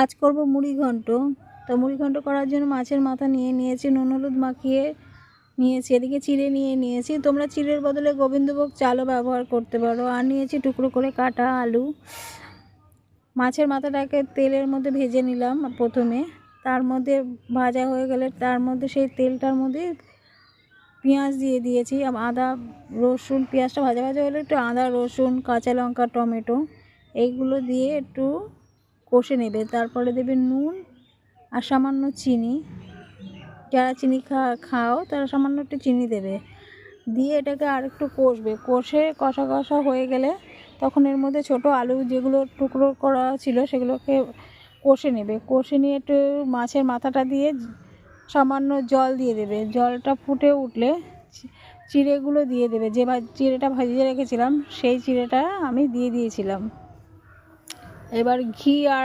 আজ করব মুড়ি ঘন্ট। তো মুড়ি ঘন্ট করার জন্য মাছের মাথা নিয়ে নিয়েছি, নুন হলুদ মাখিয়ে নিয়েছি, এদিকে চিড়ে নিয়ে নিয়েছি। তোমরা চিড়ের বদলে গোবিন্দভোগ চালও ব্যবহার করতে পারো। আর নিয়েছি টুকরো করে কাটা আলু। মাছের মাথাটাকে তেলের মধ্যে ভেজে নিলাম প্রথমে। তার মধ্যে ভাজা হয়ে গেলে তার মধ্যে সেই তেলটার মধ্যে পেঁয়াজ দিয়ে দিয়েছি, আদা রসুন। পেঁয়াজটা ভাজা ভাজা হলে একটু আদা রসুন কাঁচা লঙ্কা টমেটো এইগুলো দিয়ে একটু কষে নেবে। তারপরে দেবে নুন আর সামান্য চিনি। যারা চিনি খাও তারা সামান্য একটু চিনি দেবে, দিয়ে এটাকে আর একটু কষবে। কষা কষা হয়ে গেলে তখন এর মধ্যে ছোট আলু যেগুলো টুকরো করা ছিল সেগুলোকে কষে নেবে। কষে নিয়ে একটু মাছের মাথাটা দিয়ে সামান্য জল দিয়ে দেবে। জলটা ফুটে উঠলে চিড়েগুলো দিয়ে দেবে। যে চিড়েটা ভাজিয়ে রেখেছিলাম সেই চিড়েটা আমি দিয়ে দিয়েছিলাম। এবার ঘি আর